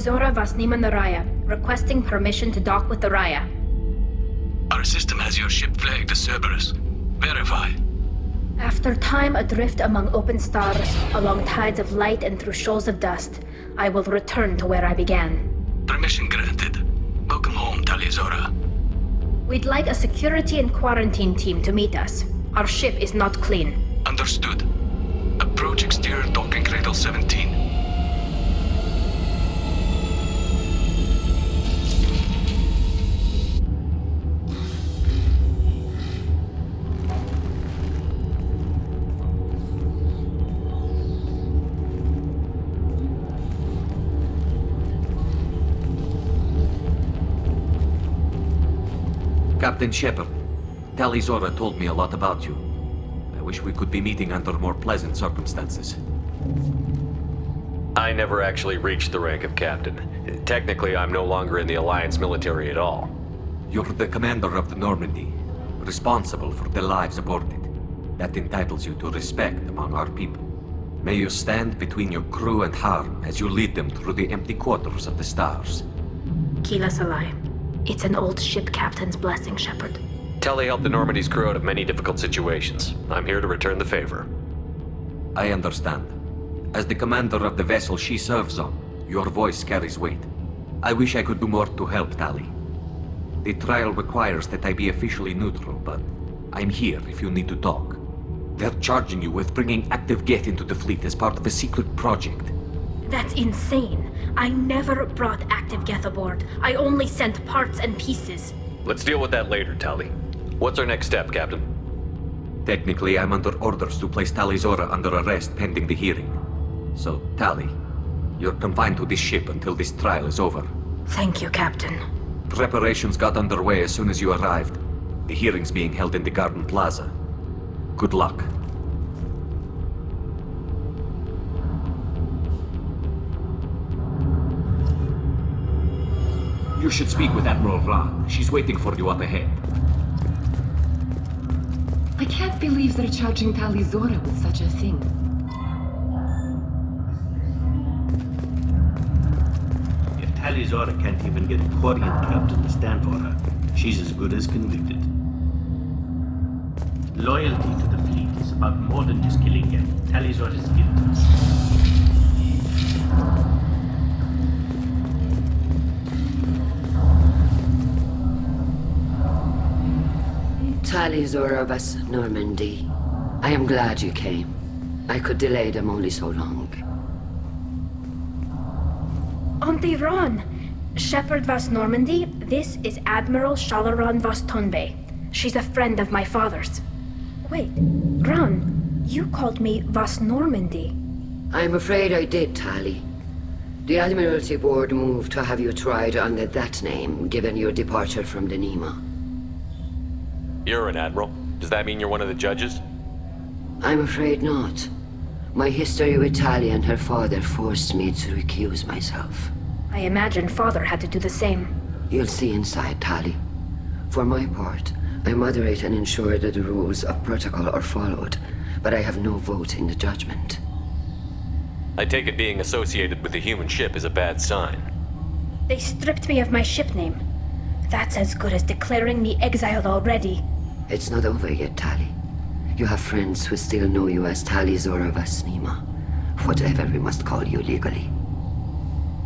Talizora Vasnima Naraya, requesting permission to dock with the Raya. Our system has your ship flagged as Cerberus. Verify. After time adrift among open stars, along tides of light and through shoals of dust, I will return to where I began. Permission granted. Welcome home, Talizora. We'd like a security and quarantine team to meet us. Our ship is not clean. Understood. Approach exterior docking cradle 17. Captain Shepard, Talizora told me a lot about you. I wish we could be meeting under more pleasant circumstances. I never actually reached the rank of captain. Technically, I'm no longer in the Alliance military at all. You're the commander of the Normandy, responsible for the lives aborted. That entitles you to respect among our people. May you stand between your crew and harm as you lead them through the empty quarters of the stars. Kila Salai. It's an old ship captain's blessing, Shepard. Telly helped the Normandy's crew out of many difficult situations. I'm here to return the favor. I understand. As the commander of the vessel she serves on, your voice carries weight. I wish I could do more to help Tali. The trial requires that I be officially neutral, but I'm here if you need to talk. They're charging you with bringing active Geth into the fleet as part of a secret project. That's insane. I never brought active Geth aboard. I only sent parts and pieces. Let's deal with that later, Tali. What's our next step, Captain? Technically, I'm under orders to place Talizora under arrest pending the hearing. So, Tali, you're confined to this ship until this trial is over. Thank you, Captain. Preparations got underway as soon as you arrived. The hearing's being held in the Garden Plaza. Good luck. You should speak with Admiral Ran. She's waiting for you up ahead. I can't believe they're charging Talizora with such a thing. If Talizora can't even get a Quarian captain to stand for her, she's as good as convicted. Loyalty to the fleet is about more than just killing Geth. Talizora's guilt. Talizora Vas Normandy. I am glad you came. I could delay them only so long. Auntie Ron! Shepard Vas Normandy, this is Admiral Shalaran Vas Tonbe. She's a friend of my father's. Wait, Ron, you called me Vas Normandy. I'm afraid I did, Tali. The Admiralty Board moved to have you tried under that name, given your departure from the Nima. You're an admiral. Does that mean you're one of the judges? I'm afraid not. My history with Tali and her father forced me to recuse myself. I imagine father had to do the same. You'll see inside, Tali. For my part, I moderate and ensure that the rules of protocol are followed, but I have no vote in the judgment. I take it being associated with a human ship is a bad sign. They stripped me of my ship name. That's as good as declaring me exiled already. It's not over yet, Tali. You have friends who still know you as Talizora Vasnima. Whatever we must call you legally.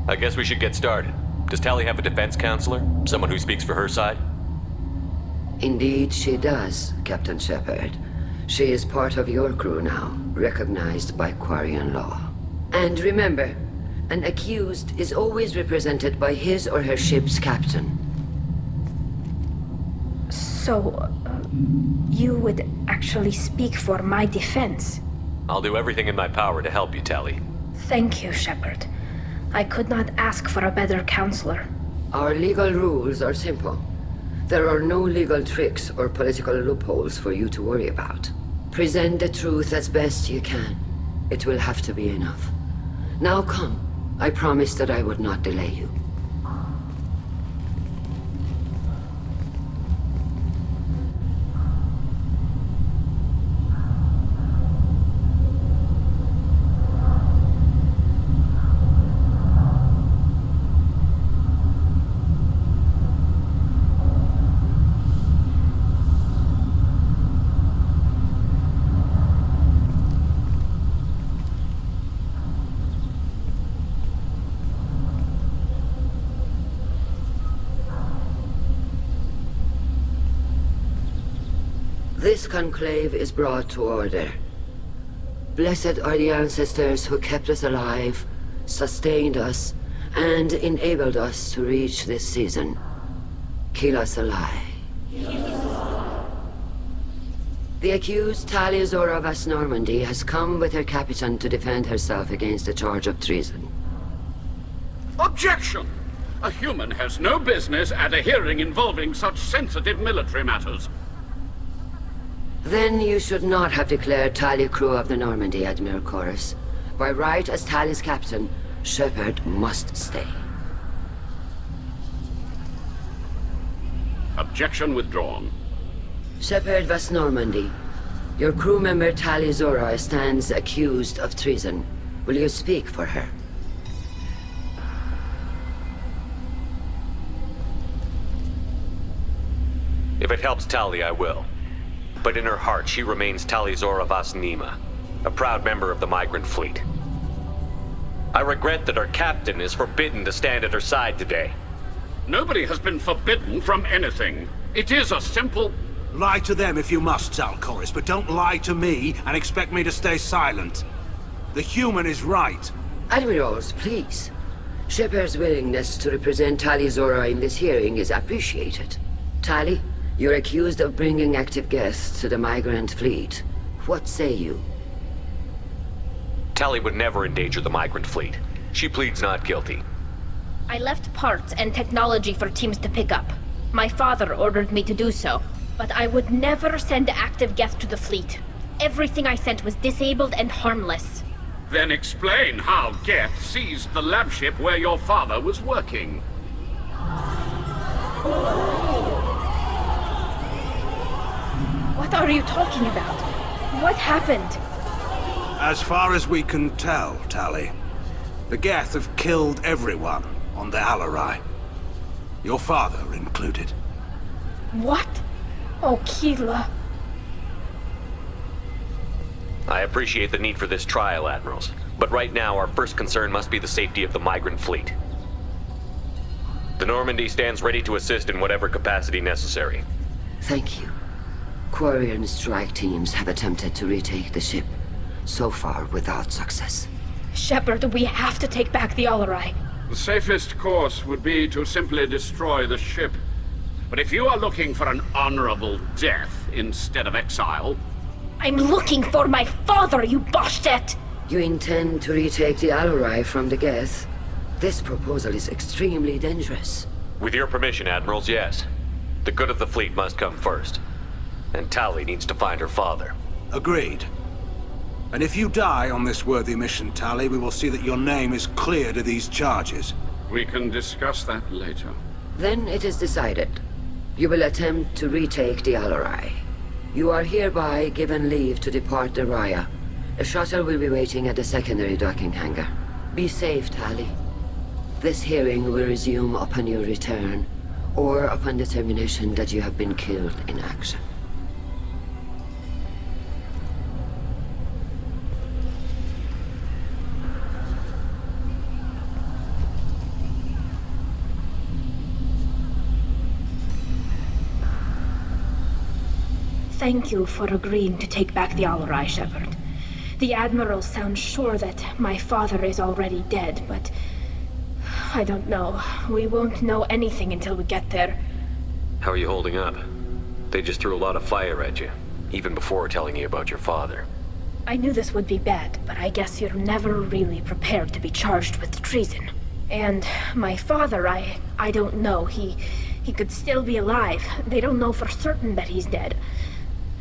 I guess we should get started. Does Tali have a defense counselor? Someone who speaks for her side? Indeed, she does, Captain Shepard. She is part of your crew now, recognized by Quarian law. And remember, an accused is always represented by his or her ship's captain. So, you would actually speak for my defense? I'll do everything in my power to help you, Tali. Thank you, Shepard. I could not ask for a better counselor. Our legal rules are simple. There are no legal tricks or political loopholes for you to worry about. Present the truth as best you can. It will have to be enough. Now come. I promised that I would not delay you. This conclave is brought to order. Blessed are the ancestors who kept us alive, sustained us, and enabled us to reach this season. Keep us alive. The accused Talia Zora Vas Normandy has come with her captain to defend herself against a charge of treason. Objection! A human has no business at a hearing involving such sensitive military matters. Then you should not have declared Talia crew of the Normandy, Admiral Chorus. By right as Talia's captain, Shepard must stay. Objection withdrawn. Shepard Vas Normandy, your crew member Talia Zora stands accused of treason. Will you speak for her? If it helps Tali, I will. But in her heart, she remains Tali Zora Vas Nima, a proud member of the migrant fleet. I regret that our captain is forbidden to stand at her side today. Nobody has been forbidden from anything. It is a simple... Lie to them if you must, Zalcoris, but don't lie to me and expect me to stay silent. The human is right. Admirals, please. Shepard's willingness to represent Talia Zora in this hearing is appreciated. Tali, you're accused of bringing active guests to the migrant fleet. What say you? Tali would never endanger the migrant fleet. She pleads not guilty. I left parts and technology for teams to pick up. My father ordered me to do so, but I would never send active guests to the fleet. Everything I sent was disabled and harmless. Then explain how Geth seized the lab ship where your father was working. What are you talking about? What happened? As far as we can tell, Tali, the Geth have killed everyone on the Alarai. Your father included. What? Oh, Keela. I appreciate the need for this trial, Admirals. But right now, our first concern must be the safety of the migrant fleet. The Normandy stands ready to assist in whatever capacity necessary. Thank you. Quarry and strike teams have attempted to retake the ship, so far without success. Shepard, we have to take back the Alarai. The safest course would be to simply destroy the ship. But if you are looking for an honorable death instead of exile... I'm looking for my father, you bastet! You intend to retake the Alarai from the Geth? This proposal is extremely dangerous. With your permission, Admirals, yes. The good of the fleet must come first. And Tali needs to find her father. Agreed. And if you die on this worthy mission, Tali, we will see that your name is cleared of these charges. We can discuss that later. Then it is decided. You will attempt to retake the Alarai. You are hereby given leave to depart the Raya. A shuttle will be waiting at the secondary docking hangar. Be safe, Tali. This hearing will resume upon your return, or upon determination that you have been killed in action. Thank you for agreeing to take back the Alarai, Shepard. The Admiral sounds sure that my father is already dead, but... I don't know. We won't know anything until we get there. How are you holding up? They just threw a lot of fire at you, even before telling you about your father. I knew this would be bad, but I guess you're never really prepared to be charged with treason. And my father, I don't know. He could still be alive. They don't know for certain that he's dead.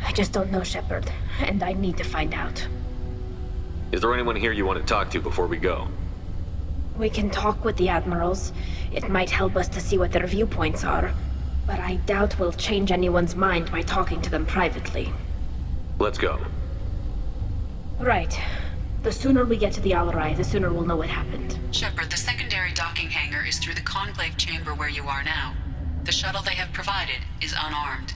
I just don't know, Shepard, and I need to find out. Is there anyone here you want to talk to before we go? We can talk with the Admirals. It might help us to see what their viewpoints are. But I doubt we'll change anyone's mind by talking to them privately. Let's go. Right. The sooner we get to the Alarai, the sooner we'll know what happened. Shepard, the secondary docking hangar is through the conclave chamber where you are now. The shuttle they have provided is unarmed.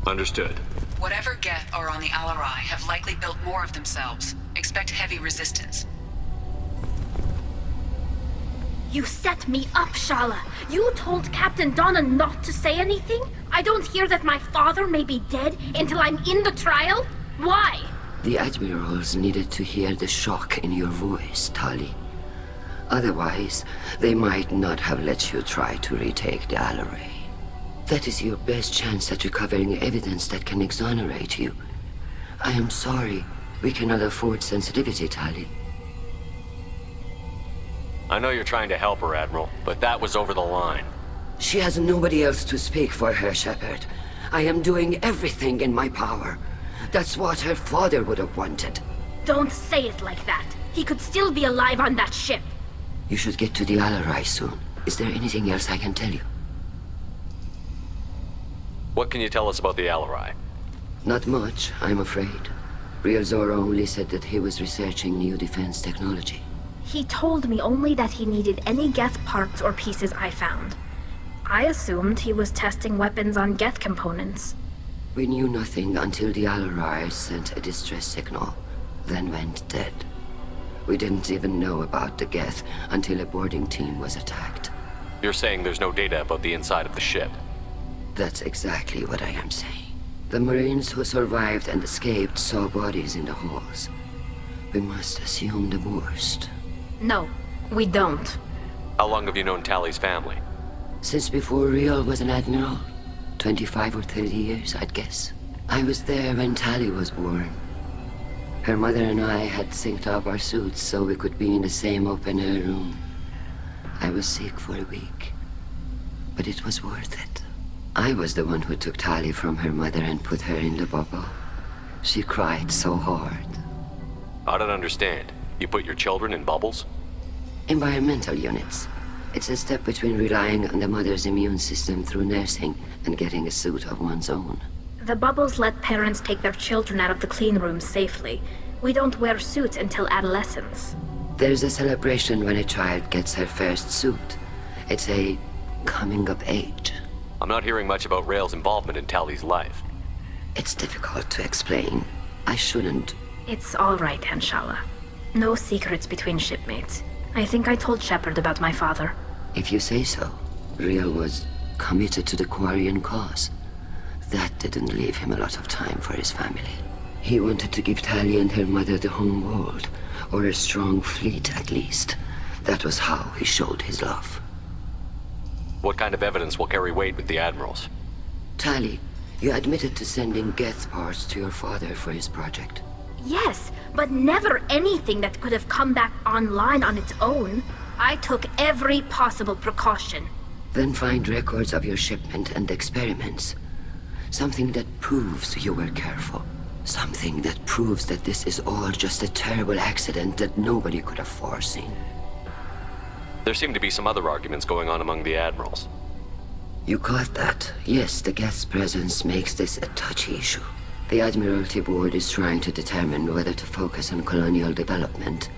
Understood. Whatever Geth are on the Alarai have likely built more of themselves. Expect heavy resistance. You set me up, Shala. You told Captain Donna not to say anything? I don't hear that my father may be dead until I'm in the trial? Why? The admirals needed to hear the shock in your voice, Tali. Otherwise, they might not have let you try to retake the Alaray. That is your best chance at recovering evidence that can exonerate you. I am sorry. We cannot afford sensitivity, Tali. I know you're trying to help her, Admiral, but that was over the line. She has nobody else to speak for her, Shepard. I am doing everything in my power. That's what her father would have wanted. Don't say it like that. He could still be alive on that ship. You should get to the Alarai soon. Is there anything else I can tell you? What can you tell us about the Alarai? Not much, I'm afraid. Real Zora only said that he was researching new defense technology. He told me only that he needed any Geth parts or pieces I found. I assumed he was testing weapons on Geth components. We knew nothing until the Alarai sent a distress signal, then went dead. We didn't even know about the Geth until a boarding team was attacked. You're saying there's no data about the inside of the ship? That's exactly what I am saying. The Marines who survived and escaped saw bodies in the halls. We must assume the worst. No, we don't. How long have you known Tali's family? Since before Riel was an admiral. 25 or 30 years, I'd guess. I was there when Tali was born. Her mother and I had synced up our suits so we could be in the same open-air room. I was sick for a week, but it was worth it. I was the one who took Tali from her mother and put her in the bubble. She cried so hard. I don't understand. You put your children in bubbles? Environmental units. It's a step between relying on the mother's immune system through nursing and getting a suit of one's own. The bubbles let parents take their children out of the clean rooms safely. We don't wear suits until adolescence. There's a celebration when a child gets her first suit. It's a coming of age. I'm not hearing much about Rael's involvement in Tali's life. It's difficult to explain. I shouldn't. It's all right, Anshala. No secrets between shipmates. I think I told Shepard about my father. If you say so. Riel was committed to the Quarian cause. That didn't leave him a lot of time for his family. He wanted to give Tali and her mother the home world, or a strong fleet at least. That was how he showed his love. What kind of evidence will carry weight with the admirals? Tali, you admitted to sending Geth parts to your father for his project. Yes, but never anything that could have come back online on its own. I took every possible precaution. Then find records of your shipment and experiments. Something that proves you were careful. Something that proves that this is all just a terrible accident that nobody could have foreseen. There seem to be some other arguments going on among the admirals. You caught that? Yes, the Geth's presence makes this a touchy issue. The Admiralty Board is trying to determine whether to focus on colonial development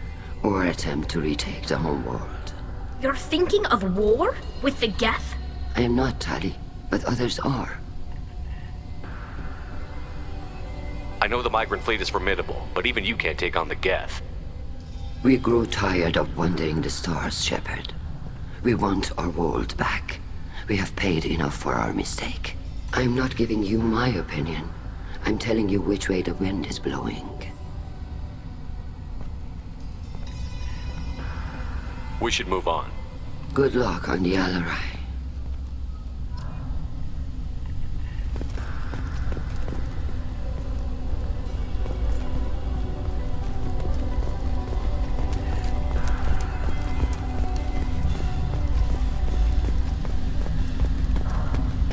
or attempt to retake the home world. You're thinking of war? With the Geth? I am not, Tali, but others are. I know the migrant fleet is formidable, but even you can't take on the Geth. We grow tired of wandering the stars, Shepard. We want our world back. We have paid enough for our mistake. I'm not giving you my opinion. I'm telling you which way the wind is blowing. We should move on. Good luck on the Alarai.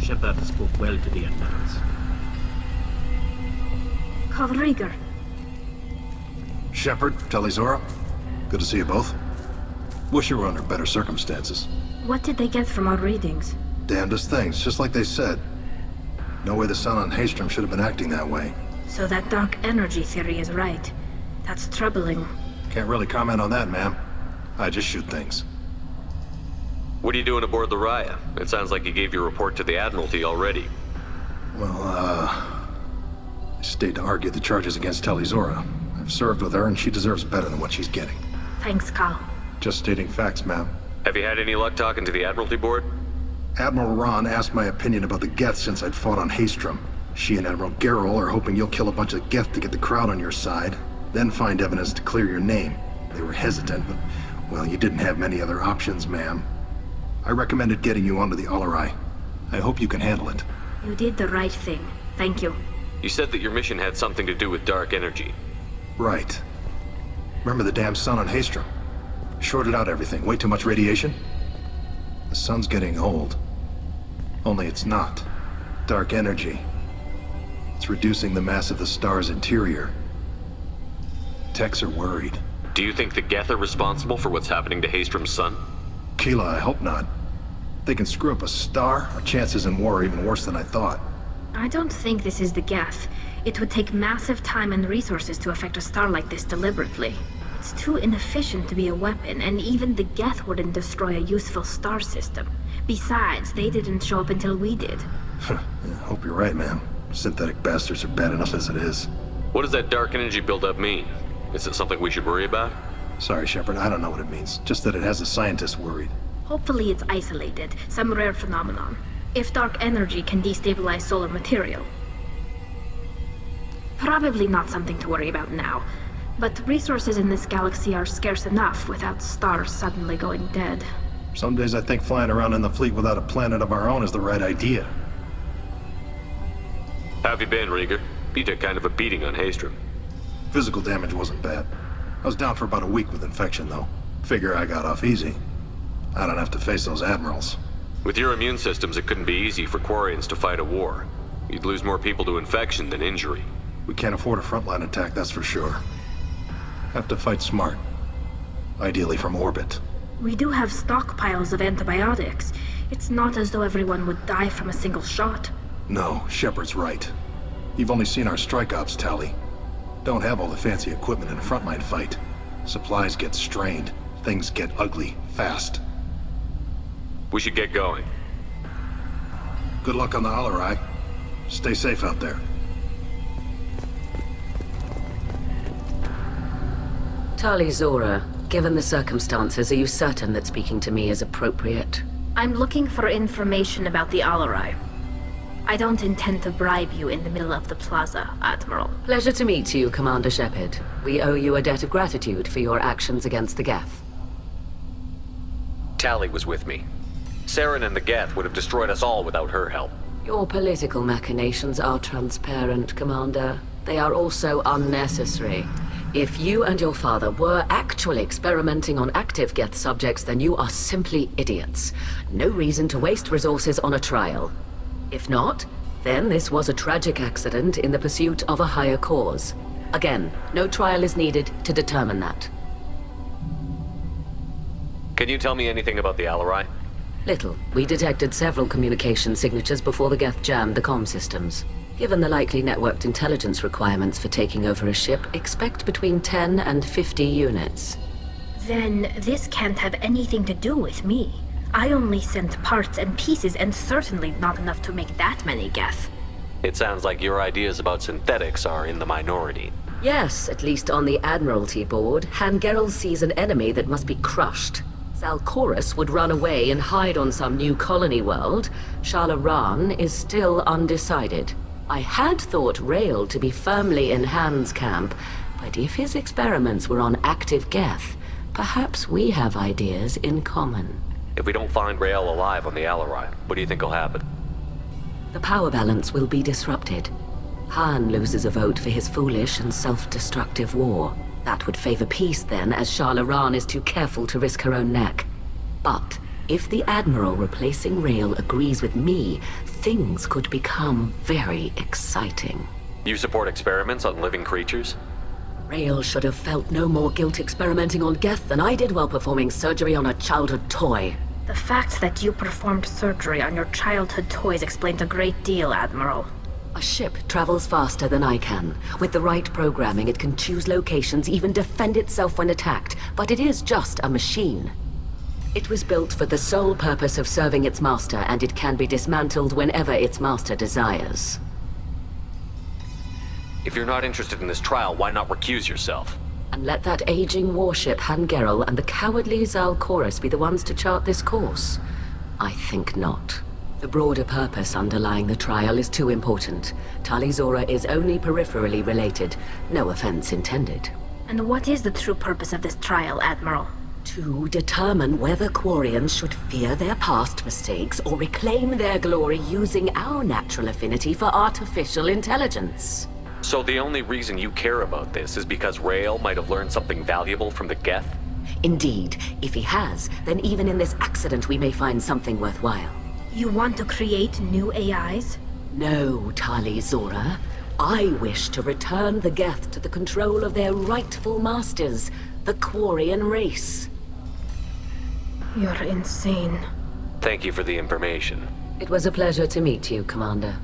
Shepard spoke well to the admirals. Kalrieger. Shepard, Talizora, good to see you both. Wish you were under better circumstances. What did they get from our readings? Damnedest things, just like they said. No way the sun on Haystrom should have been acting that way. So that dark energy theory is right. That's troubling. Can't really comment on that, ma'am. I just shoot things. What are you doing aboard the Raya? It sounds like you gave your report to the Admiralty already. Well, I stayed to argue the charges against Talizora. I've served with her, and she deserves better than what she's getting. Thanks, Cal. Just stating facts, ma'am. Have you had any luck talking to the Admiralty Board? Admiral Ron asked my opinion about the Geth since I'd fought on Haestrom. She and Admiral Gerrel are hoping you'll kill a bunch of Geth to get the crowd on your side, then find evidence to clear your name. They were hesitant, but, well, you didn't have many other options, ma'am. I recommended getting you onto the Alarai. I hope you can handle it. You did the right thing. Thank you. You said that your mission had something to do with dark energy. Right. Remember the damn sun on Haestrom? Shorted out everything. Way too much radiation? The sun's getting old. Only it's not. Dark energy. It's reducing the mass of the star's interior. Techs are worried. Do you think the Geth are responsible for what's happening to Haestrom's sun? Keela, I hope not. If they can screw up a star, our chances in war are even worse than I thought. I don't think this is the Geth. It would take massive time and resources to affect a star like this deliberately. It's too inefficient to be a weapon, and even the Geth wouldn't destroy a useful star system. Besides, they didn't show up until we did. Yeah, hope you're right, ma'am. Synthetic bastards are bad enough as it is. What does that dark energy buildup mean? Is it something we should worry about? Sorry, Shepard, I don't know what it means. Just that it has the scientists worried. Hopefully it's isolated, some rare phenomenon. If dark energy can destabilize solar material. Probably not something to worry about now. But resources in this galaxy are scarce enough without stars suddenly going dead. Some days I think flying around in the fleet without a planet of our own is the right idea. How have you been, Rieger? You took kind of a beating on Haestrom. Physical damage wasn't bad. I was down for about a week with infection, though. Figure I got off easy. I don't have to face those admirals. With your immune systems, it couldn't be easy for Quarians to fight a war. You'd lose more people to infection than injury. We can't afford a frontline attack, that's for sure. Have to fight smart. Ideally from orbit. We do have stockpiles of antibiotics. It's not as though everyone would die from a single shot. No, Shepard's right. You've only seen our strike ops tally. Don't have all the fancy equipment in a frontline fight. Supplies get strained. Things get ugly, fast. We should get going. Good luck on the Alarai. Stay safe out there. Tali Zora, given the circumstances, are you certain that speaking to me is appropriate? I'm looking for information about the Alarai. I don't intend to bribe you in the middle of the plaza, Admiral. Pleasure to meet you, Commander Shepard. We owe you a debt of gratitude for your actions against the Geth. Tali was with me. Saren and the Geth would have destroyed us all without her help. Your political machinations are transparent, Commander. They are also unnecessary. If you and your father were actually experimenting on active Geth subjects, then you are simply idiots. No reason to waste resources on a trial. If not, then this was a tragic accident in the pursuit of a higher cause. Again, no trial is needed to determine that. Can you tell me anything about the Alarai? Little. We detected several communication signatures before the Geth jammed the comm systems. Given the likely networked intelligence requirements for taking over a ship, expect between 10 and 50 units. Then this can't have anything to do with me. I only sent parts and pieces, and certainly not enough to make that many Geth. It sounds like your ideas about synthetics are in the minority. Yes, at least on the Admiralty board, Han Gerrel sees an enemy that must be crushed. Zalcorus would run away and hide on some new colony world. Shala Ran is still undecided. I had thought Rael to be firmly in Han's camp, but if his experiments were on active Geth, perhaps we have ideas in common. If we don't find Rael alive on the Alarai, what do you think will happen? The power balance will be disrupted. Han loses a vote for his foolish and self-destructive war. That would favor peace then, as Shala Ran is too careful to risk her own neck. But if the Admiral replacing Rael agrees with me, things could become very exciting. You support experiments on living creatures? Rael should have felt no more guilt experimenting on Geth than I did while performing surgery on a childhood toy. The fact that you performed surgery on your childhood toys explains a great deal, Admiral. A ship travels faster than I can. With the right programming, it can choose locations, even defend itself when attacked. But it is just a machine. It was built for the sole purpose of serving its master, and it can be dismantled whenever its master desires. If you're not interested in this trial, why not recuse yourself? And let that aging warship Han Gerel and the cowardly Zal Chorus be the ones to chart this course? I think not. The broader purpose underlying the trial is too important. Tali Zora is only peripherally related. No offense intended. And what is the true purpose of this trial, Admiral? To determine whether Quarians should fear their past mistakes or reclaim their glory using our natural affinity for artificial intelligence. So the only reason you care about this is because Rael might have learned something valuable from the Geth? Indeed. If he has, then even in this accident we may find something worthwhile. You want to create new AIs? No, Tali Zora. I wish to return the Geth to the control of their rightful masters, the Quarian race. You're insane. Thank you for the information. It was a pleasure to meet you, Commander.